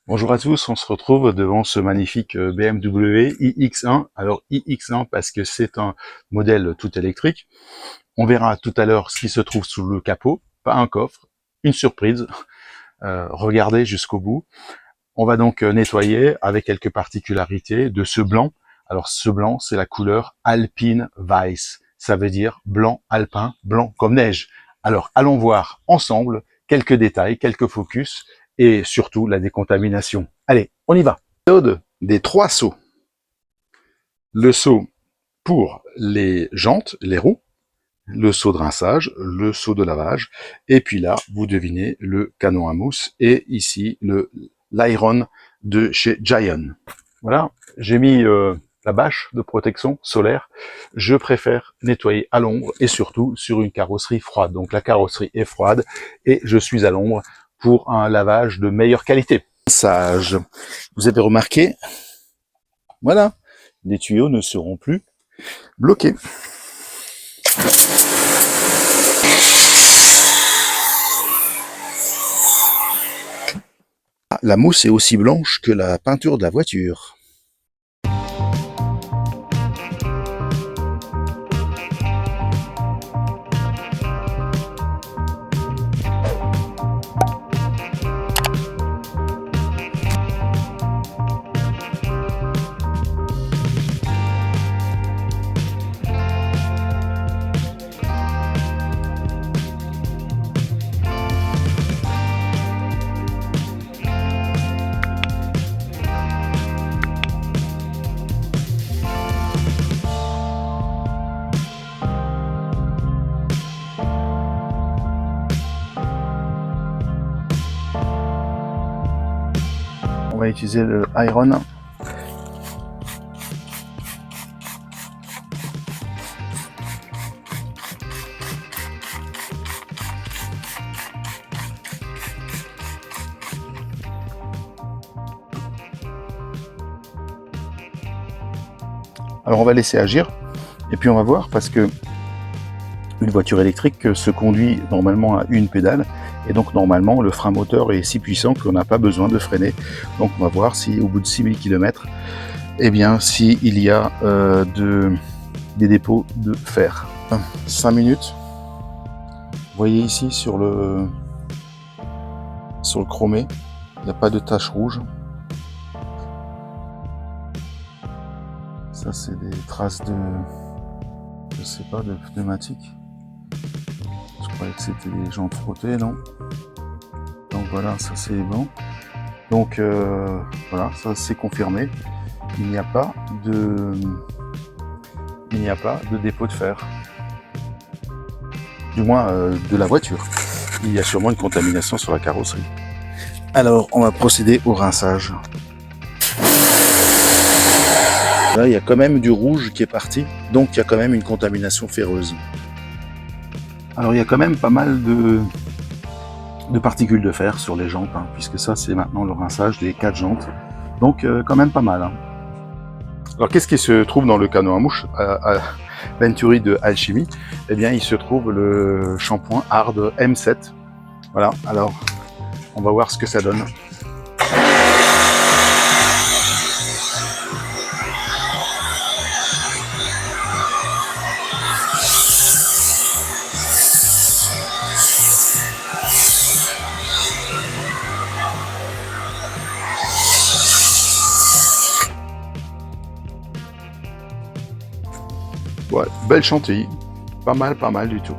Bonjour à tous, on se retrouve devant ce magnifique BMW iX1. Alors iX1 parce que c'est un modèle tout électrique. On verra tout à l'heure ce qui se trouve sous le capot, pas un coffre, une surprise. Regardez jusqu'au bout. On va donc nettoyer avec quelques particularités de ce blanc. Alors ce blanc, c'est la couleur Alpine Weiss. Ça veut dire blanc alpin, blanc comme neige. Alors allons voir ensemble quelques détails, quelques focus et surtout la décontamination. Allez, on y va. Méthode des 3 seaux. Le seau pour les jantes, les roues, le seau de rinçage, le seau de lavage, et puis là, vous devinez, le canon à mousse, et ici, l'iron de chez Giant. Voilà, j'ai mis la bâche de protection solaire. Je préfère nettoyer à l'ombre et surtout sur une carrosserie froide. Donc la carrosserie est froide et je suis à l'ombre pour un lavage de meilleure qualité. Sage. Vous avez remarqué, voilà, les tuyaux ne seront plus bloqués. La mousse est aussi blanche que la peinture de la voiture. On va utiliser le iron. Alors on va laisser agir et puis on va voir parce que une voiture électrique se conduit normalement à une pédale et donc normalement le frein moteur est si puissant qu'on n'a pas besoin de freiner. Donc on va voir si au bout de 6000 km, eh bien s'il y a des dépôts de fer. 5 minutes. Vous voyez ici sur le chromé, il n'y a pas de tache rouge. Ça c'est des traces de, je sais pas, de pneumatique. Je croyais que c'était des jantes frottées, non? Donc voilà, ça c'est bon. Donc voilà, ça c'est confirmé. Il n'y a pas de dépôt de fer. Du moins de la voiture. Il y a sûrement une contamination sur la carrosserie. Alors, on va procéder au rinçage. Là, il y a quand même du rouge qui est parti, donc il y a quand même une contamination ferreuse. Alors, il y a quand même pas mal de particules de fer sur les jantes, hein, puisque ça, c'est maintenant le rinçage des 4 jantes. Donc, quand même pas mal. Hein. Alors, qu'est-ce qui se trouve dans le canon à mouche à Venturi de Alchimie? Eh bien, il se trouve le shampoing Hard M7. Voilà, alors, on va voir ce que ça donne. Ouais, belle chantilly, pas mal du tout.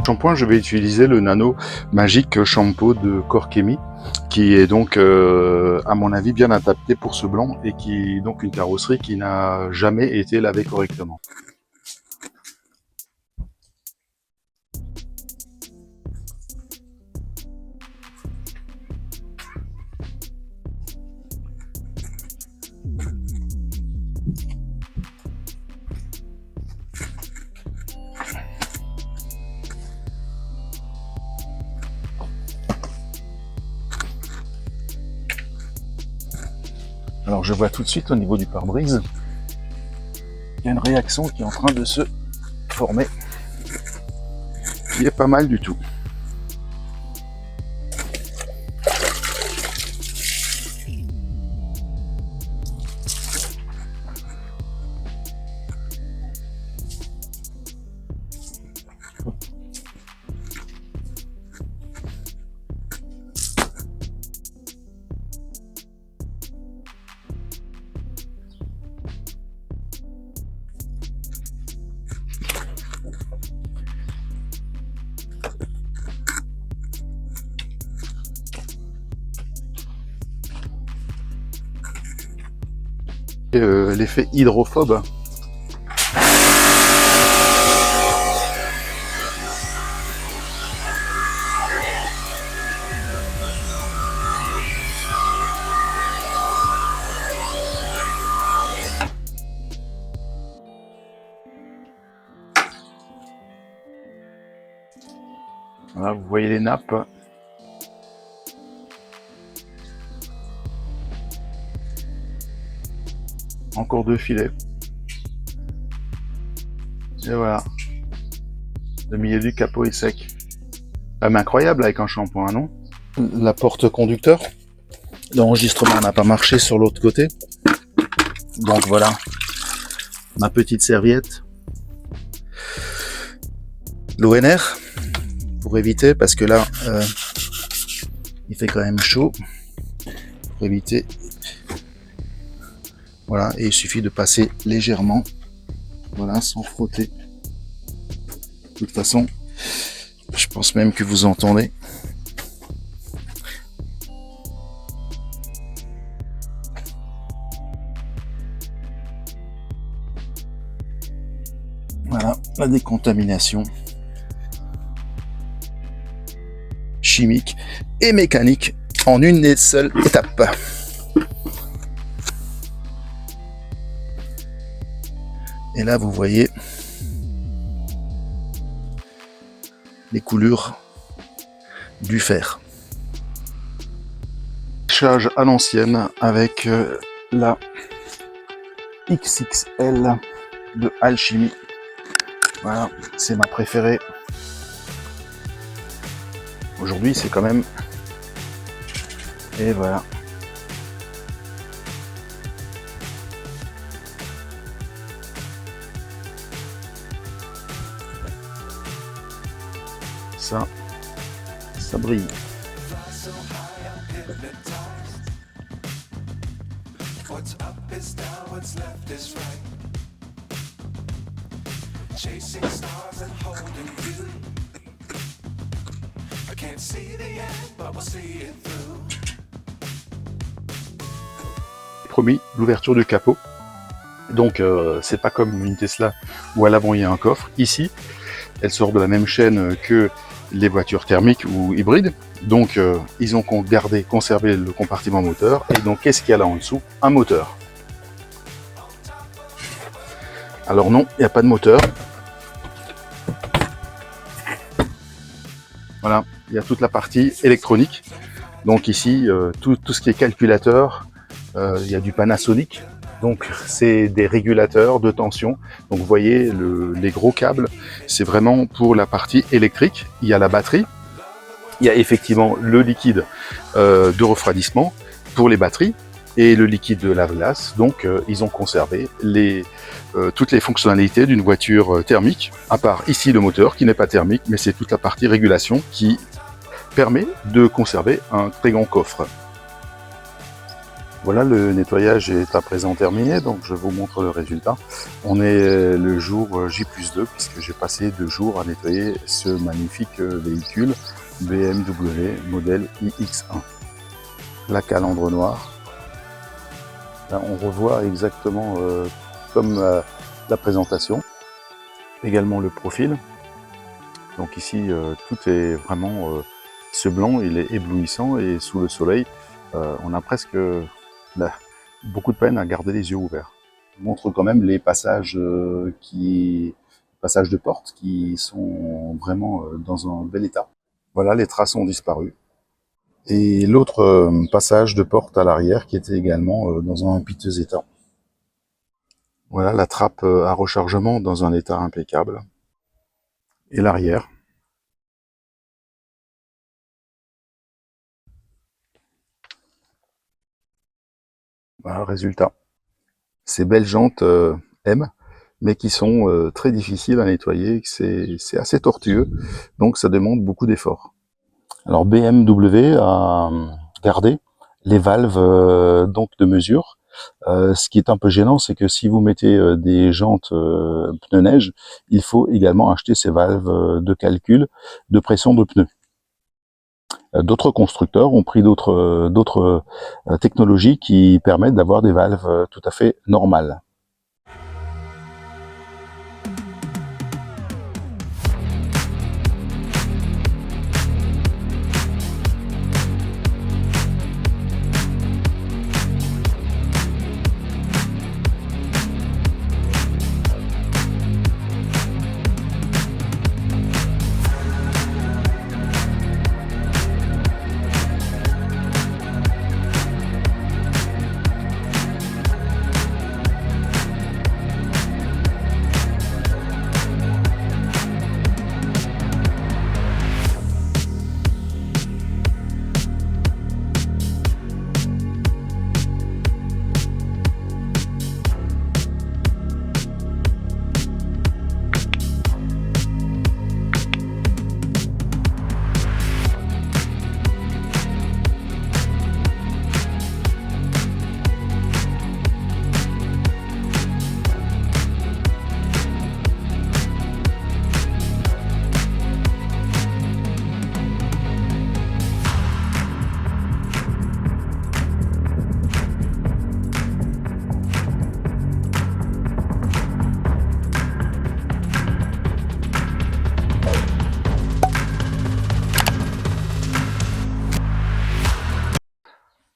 Shampoing, je vais utiliser le Nano Magic Shampoo de Corkemi, qui est donc, à mon avis, bien adapté pour ce blanc et qui est donc une carrosserie qui n'a jamais été lavée correctement. Alors je vois tout de suite au niveau du pare-brise Il y a une réaction qui est en train de se former, qui est pas mal du tout. L'effet hydrophobe. Voilà, vous voyez les nappes. Encore 2 filets. Et voilà. Le milieu du capot est sec. Ah, mais incroyable avec un shampoing, non? La porte conducteur. L'enregistrement n'a pas marché sur l'autre côté. Donc voilà. Ma petite serviette. L'ONR. Pour éviter, parce que là, il fait quand même chaud. Pour éviter. Voilà, et il suffit de passer légèrement, voilà, sans frotter. De toute façon, je pense même que vous entendez. Voilà, la décontamination chimique et mécanique en une seule étape. Et là, vous voyez les coulures du fer. Charge à l'ancienne avec la XXL de Alchimie. Voilà, c'est ma préférée. Aujourd'hui, c'est quand même... Et voilà. Ça brille. Promis, l'ouverture du capot. Donc c'est pas comme une Tesla où à l'avant il y a un coffre. Ici, elle sort de la même chaîne que les voitures thermiques ou hybrides. Donc ils ont conservé le compartiment moteur. Et donc qu'est-ce qu'il y a là en dessous? Un moteur. Alors non, il n'y a pas de moteur. Voilà, il y a toute la partie électronique. Donc ici, tout ce qui est calculateur, il y a du Panasonic. Donc c'est des régulateurs de tension. Donc vous voyez les gros câbles, c'est vraiment pour la partie électrique. Il y a la batterie, il y a effectivement le liquide de refroidissement pour les batteries et le liquide de lave-glace. Donc ils ont conservé toutes les fonctionnalités d'une voiture thermique, à part ici le moteur qui n'est pas thermique, mais c'est toute la partie régulation qui permet de conserver un très grand coffre. Voilà, le nettoyage est à présent terminé, donc je vous montre le résultat. On est le jour J+2, puisque j'ai passé 2 jours à nettoyer ce magnifique véhicule BMW modèle iX1. La calandre noire. Là, on revoit exactement comme la présentation. Également le profil. Donc ici, tout est vraiment... ce blanc, il est éblouissant et sous le soleil, on a presque... beaucoup de peine à garder les yeux ouverts. Je montre quand même les passages passages de porte qui sont vraiment dans un bel état. Voilà, les traces ont disparu. Et l'autre passage de porte à l'arrière qui était également dans un piteux état. Voilà la trappe à rechargement dans un état impeccable. Et l'arrière. Voilà le résultat. Ces belles jantes M, mais qui sont très difficiles à nettoyer, c'est assez tortueux, donc ça demande beaucoup d'efforts. Alors BMW a gardé les valves donc de mesure. Ce qui est un peu gênant, c'est que si vous mettez des jantes pneus neige, il faut également acheter ces valves de calcul de pression de pneus. D'autres constructeurs ont pris d'autres technologies qui permettent d'avoir des valves tout à fait normales.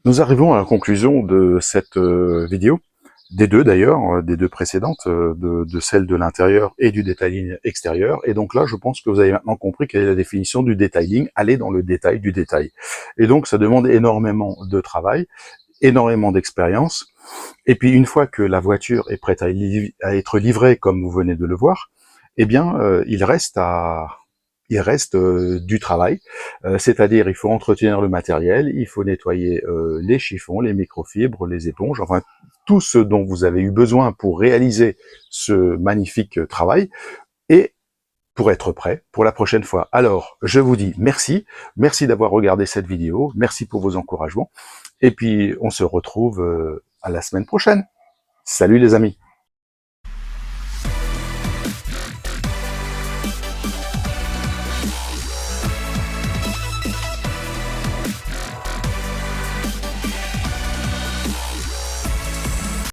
Nous arrivons à la conclusion de cette vidéo, des deux d'ailleurs, des deux précédentes, de celle de l'intérieur et du detailing extérieur. Et donc là, je pense que vous avez maintenant compris quelle est la définition du detailing, aller dans le détail du détail. Et donc, ça demande énormément de travail, énormément d'expérience. Et puis, une fois que la voiture est prête à être livrée, comme vous venez de le voir, eh bien, il reste du travail, c'est-à-dire il faut entretenir le matériel, il faut nettoyer les chiffons, les microfibres, les éponges, enfin tout ce dont vous avez eu besoin pour réaliser ce magnifique travail et pour être prêt pour la prochaine fois. Alors, je vous dis merci, merci d'avoir regardé cette vidéo, merci pour vos encouragements, et puis on se retrouve à la semaine prochaine. Salut les amis!